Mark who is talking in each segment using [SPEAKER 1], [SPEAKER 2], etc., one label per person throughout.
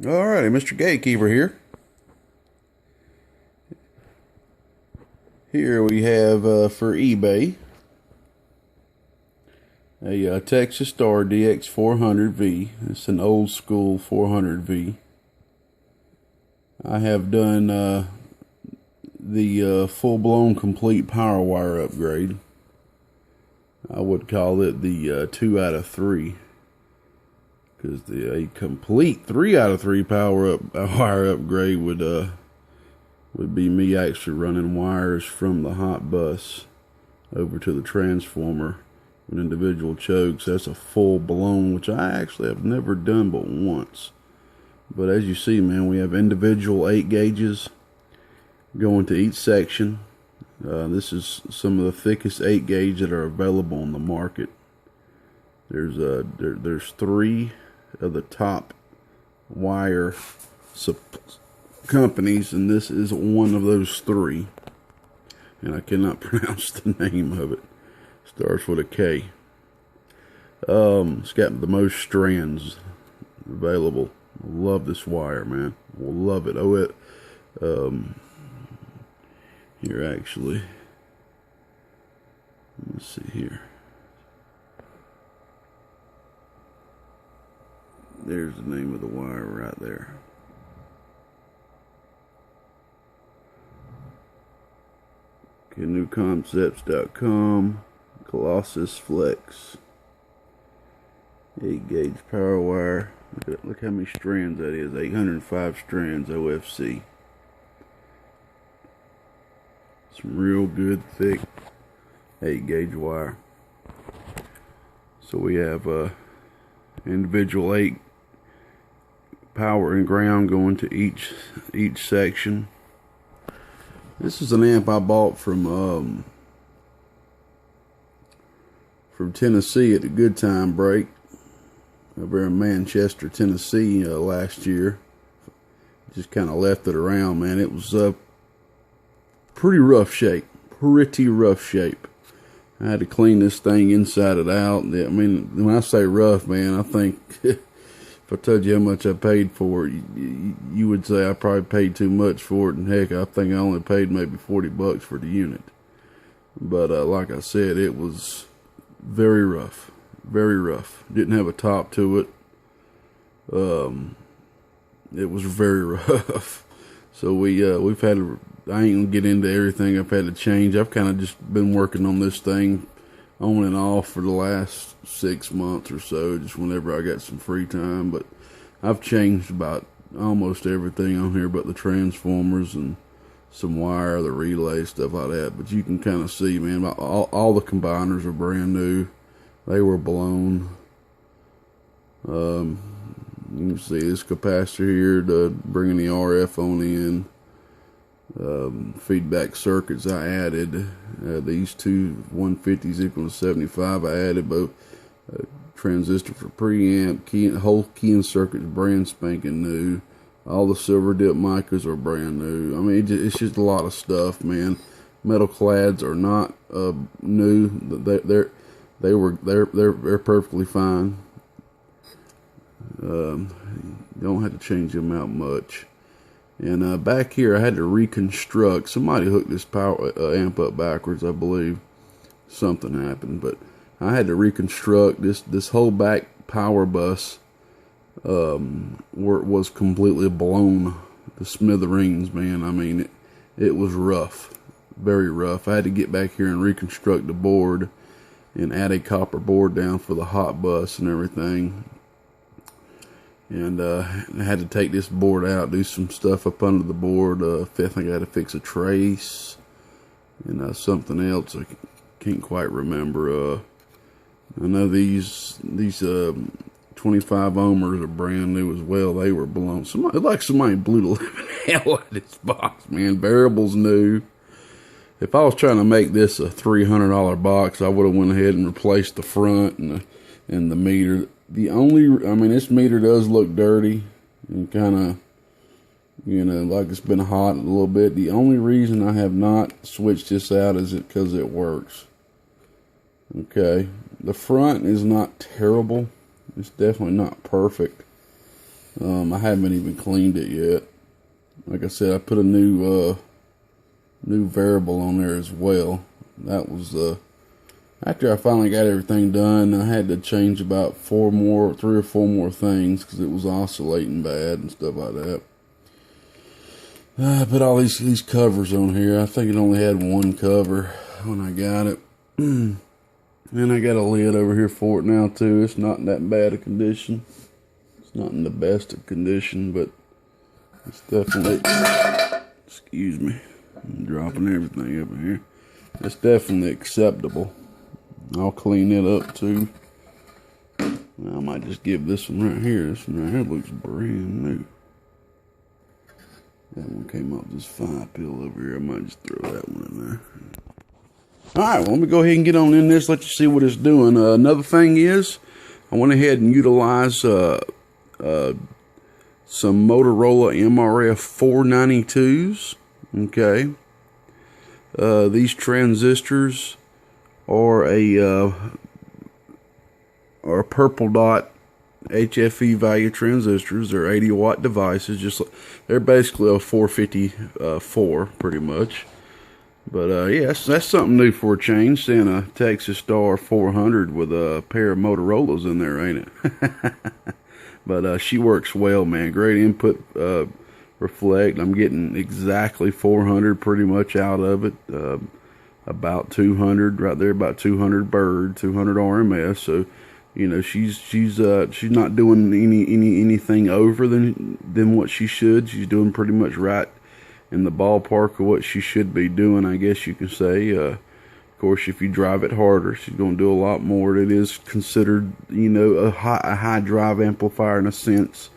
[SPEAKER 1] Alrighty, Mr. Gatekeeper here. Here we have for eBay a Texas Star DX400V. It's an old school 400V. I have done the full-blown complete power wire upgrade. I would call it the 2 out of 3. Because a complete 3 out of 3 wire upgrade would be me actually running wires from the hot bus over to the transformer with individual chokes. That's a full blown, which I actually have never done but once. But as you see, man, we have individual 8 gauges going to each section. This is some of the thickest 8 gauge that are available on the market. There's 3 of the top wire companies, and this is one of those 3, and I cannot pronounce the name of it. Starts with a K. It's got the most strands available. Love this wire, man. Love it. Here actually, let's see here. There's the name of the wire right there. Okay, newconcepts.com, Colossus Flex, 8 gauge power wire. Look how many strands that is. 805 strands OFC. Some real good thick 8 gauge wire. So we have individual 8 power and ground going to each section. This is an amp I bought from Tennessee at the Good Time Break over in Manchester, Tennessee last year. Just kind of left it around, man. It was pretty rough shape. I had to clean this thing inside and out. I mean, when I say rough, man, I think if I told you how much I paid for it, you would say I probably paid too much for it. And heck, I think I only paid maybe $40 for the unit. But like I said, it was very rough. Very rough. Didn't have a top to it. It was very rough. So we've had to, I ain't gonna get into everything I've had to change. I've kind of just been working on this thing on and off for the last 6 months or so, just whenever I got some free time. But I've changed about almost everything on here but the transformers and some wire, the relay, stuff like that. But you can kind of see, man, all the combiners are brand new. They were blown. You can see this capacitor here to bringing the RF on in. Feedback circuits I added. These two 150s equal to 75. I added both transistor for preamp, whole keying circuits brand spanking new. All the silver dip micros are brand new. I mean, it's just a lot of stuff, man. Metal clads are not new. They're perfectly fine. You don't have to change them out much. And back here, I had to reconstruct. Somebody hooked this power amp up backwards, I believe. Something happened, but I had to reconstruct this whole back power bus. Where it was completely blown to smithereens, man. I mean, it was rough, very rough. I had to get back here and reconstruct the board and add a copper board down for the hot bus and everything. And I had to take this board out, do some stuff up under the board. I think I had to fix a trace and something else I can't quite remember. I know these 25 ohmers are brand new as well. They were blown. Somebody blew the living hell out of this box, man. Variable's new. If I was trying to make this a $300 box, I would have went ahead and replaced the front and the meter. This meter does look dirty and kind of, like it's been hot a little bit. The only reason I have not switched this out is because it works. Okay. The front is not terrible. It's definitely not perfect. I haven't even cleaned it yet. Like I said, I put a new variable on there as well. That was after I finally got everything done. I had to change about 3 or 4 more things because it was oscillating bad and stuff like that. I put all these covers on here. I think it only had 1 cover when I got it. And I got a lid over here for it now too. It's not in that bad a condition. It's not in the best of condition, but it's definitely, excuse me, I'm dropping everything up in here. It's definitely acceptable. I'll clean it up too. I might just give this one right here. This one right here looks brand new. That one came off this 5-pill over here. I might just throw that one in there. Alright, well, let me go ahead and get on in this, let you see what it's doing. Another thing is, I went ahead and utilized some Motorola MRF492's. Okay. These transistors are a purple dot HFE value transistors. They're 80-watt devices. They're basically a 454 pretty much. But yeah, that's something new for a change. Seeing a Texas Star 400 with a pair of Motorola's in there, ain't it? But she works well, man. Great input reflect. I'm getting exactly 400 pretty much out of it. About 200 right there, about 200 bird, 200 RMS. So, you know, she's not doing anything over than what she should. She's doing pretty much right in the ballpark of what she should be doing, I guess you can say. Of course, if you drive it harder, she's going to do a lot more. It is considered, you know, a high drive amplifier in a sense.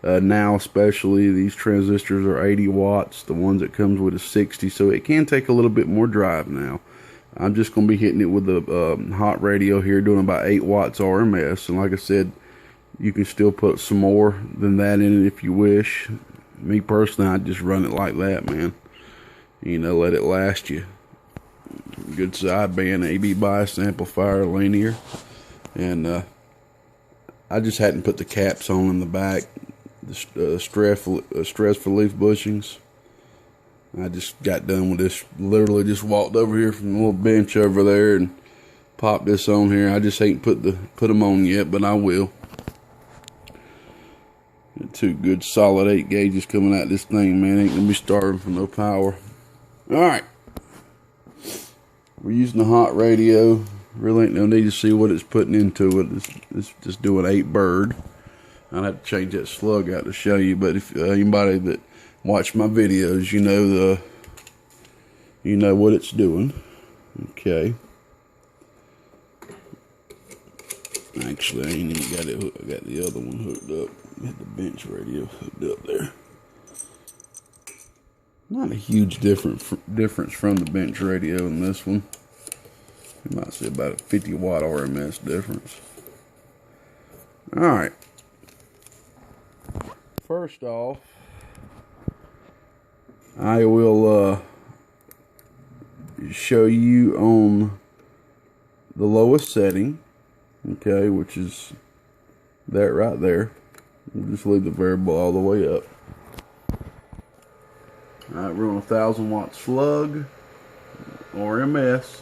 [SPEAKER 1] Now, especially, these transistors are 80 watts. The ones that comes with is 60, so it can take a little bit more drive now. I'm just going to be hitting it with the hot radio here, doing about 8 watts RMS. And like I said, you can still put some more than that in it if you wish. Me personally, I just run it like that, man. You know, let it last you. Good sideband, AB bias amplifier, linear. And I just hadn't put the caps on in the back. The stress relief bushings. I just got done with this. Literally just walked over here from the little bench over there and popped this on here. I just ain't put them on yet, but I will. Got 2 good solid 8 gauges coming out this thing, man. Ain't gonna be starving for no power. Alright. We're using the hot radio. Really ain't no need to see what it's putting into it. It's just doing 8 bird. I'd have to change that slug out to show you, but if anybody that watch my videos, you know what it's doing. Okay. Actually, I ain't even got it hooked. I got the other one hooked up. Got the bench radio hooked up there. Not a huge difference from the bench radio in this one. You might see about a 50 watt RMS difference. Alright. First off, I will show you on the lowest setting, okay, which is that right there. We'll just leave the variable all the way up. Alright, we're on 1000 watt slug, RMS.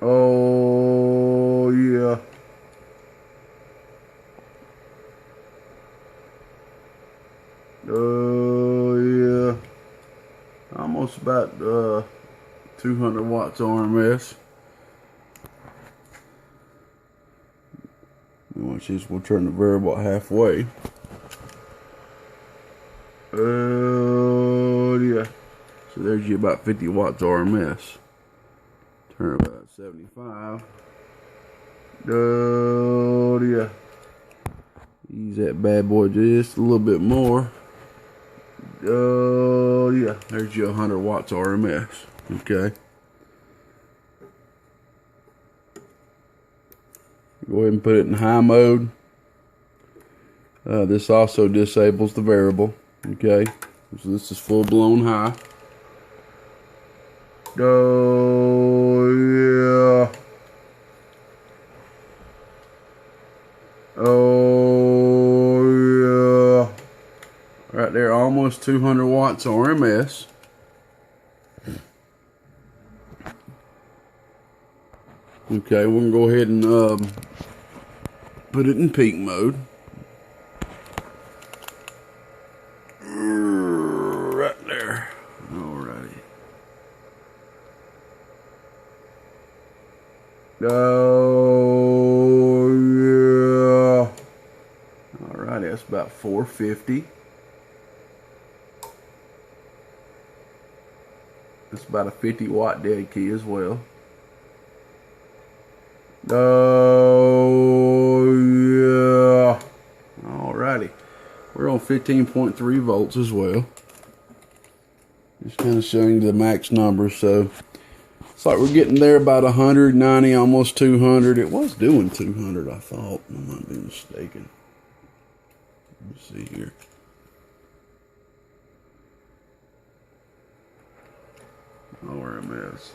[SPEAKER 1] Oh, yeah. Oh, yeah. Almost about 200 watts RMS. Watch this, we'll turn the variable halfway. Oh, yeah. So there's you about 50 watts RMS. Turn about 75. Oh, yeah. Use that bad boy just a little bit more. Oh, yeah. There's your 100 watts RMS. Okay. Go ahead and put it in high mode. This also disables the variable. Okay. So this is full blown high. Oh, yeah. Oh. there, almost 200 watts RMS. Okay, we're going to go ahead and put it in peak mode. Right there. Alrighty. Oh, yeah. Alrighty, that's about 450. That's about a 50 watt dead key as well. Oh, yeah. Alrighty. We're on 15.3 volts as well. Just kind of showing you the max number. So it's like we're getting there about 190, almost 200. It was doing 200, I thought. I might be mistaken. Let's see here. RMS.